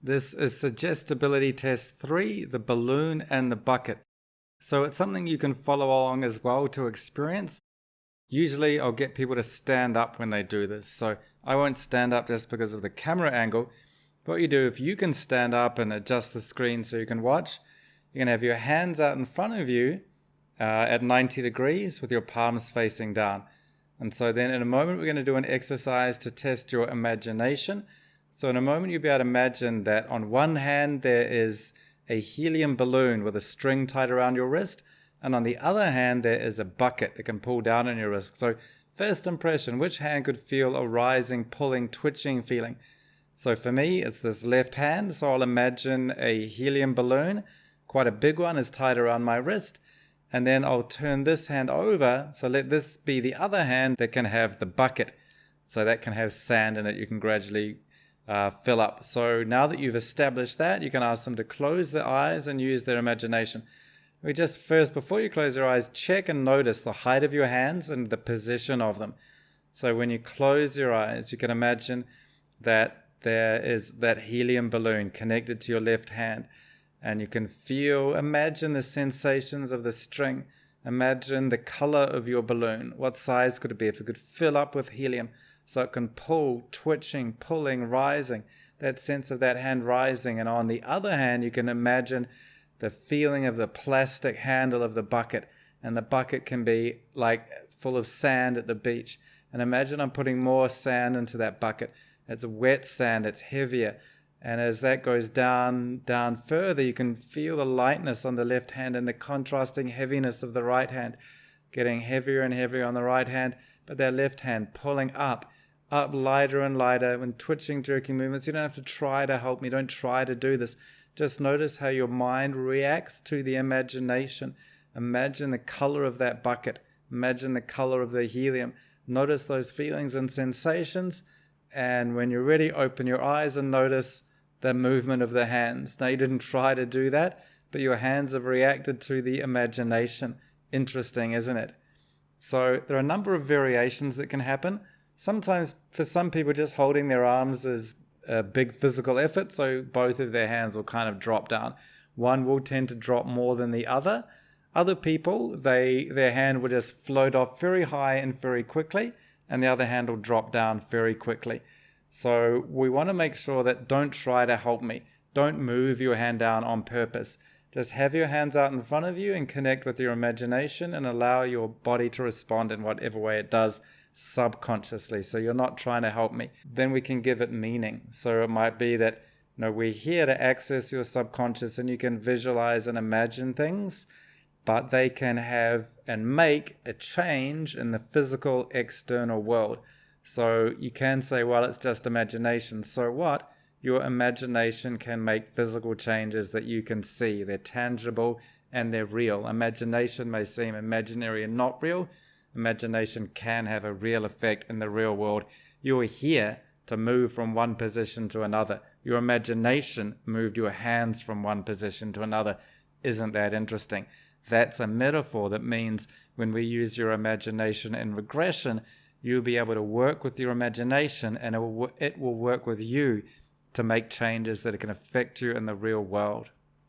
This is Suggestibility Test 3, the balloon and the bucket. So it's something you can follow along as well to experience. Usually I'll get people to stand up when they do this. So I won't stand up just because of the camera angle. But what you do, if you can stand up and adjust the screen so you can watch, you can have your hands out in front of you at 90 degrees with your palms facing down. And so then in a moment we're going to do an exercise to test your imagination. So in a moment you'll be able to imagine that on one hand there is a helium balloon with a string tied around your wrist, and on the other hand there is a bucket that can pull down on your wrist. So first impression, which hand could feel a rising, pulling, twitching feeling? So for me it's this left hand, so I'll imagine a helium balloon, quite a big one, is tied around my wrist, and then I'll turn this hand over, so let this be the other hand that can have the bucket. So that can have sand in it, you can gradually fill up. So now that you've established that, you can ask them to close their eyes and use their imagination. We just first, before you close your eyes, check and notice the height of your hands and the position of them. So when you close your eyes, you can imagine that there is that helium balloon connected to your left hand, and you can imagine the sensations of the string. Imagine the color of your balloon. What size could it be if it could fill up with helium? So it can pull, twitching, pulling, rising, that sense of that hand rising. And on the other hand, you can imagine the feeling of the plastic handle of the bucket. And the bucket can be like full of sand at the beach. And imagine I'm putting more sand into that bucket. It's wet sand, it's heavier. And as that goes down further, you can feel the lightness on the left hand and the contrasting heaviness of the right hand, getting heavier and heavier on the right hand, but that left hand pulling up lighter and lighter when twitching, jerking movements. You don't have to try to help me. Don't try to do this. Just notice how your mind reacts to the imagination. Imagine the color of that bucket. Imagine the color of the helium. Notice those feelings and sensations. And when you're ready, open your eyes and notice the movement of the hands. Now, you didn't try to do that, but your hands have reacted to the imagination. Interesting, isn't it? So there are a number of variations that can happen. Sometimes for some people, just holding their arms is a big physical effort, so both of their hands will kind of drop down. One will tend to drop more than the other. Other people, their hand will just float off very high and very quickly, and the other hand will drop down very quickly. So we want to make sure that don't try to help me. Don't move your hand down on purpose. Just have your hands out in front of you and connect with your imagination and allow your body to respond in whatever way it does subconsciously. So you're not trying to help me. Then we can give it meaning. So it might be that, we're here to access your subconscious and you can visualize and imagine things, but they can have and make a change in the physical external world. So you can say, well, it's just imagination. So what? Your imagination can make physical changes that you can see. They're tangible and they're real. Imagination may seem imaginary and not real. Imagination can have a real effect in the real world. You are here to move from one position to another. Your imagination moved your hands from one position to another. Isn't that interesting? That's a metaphor that means when we use your imagination in regression, you'll be able to work with your imagination and it will work with you to make changes that can affect you in the real world.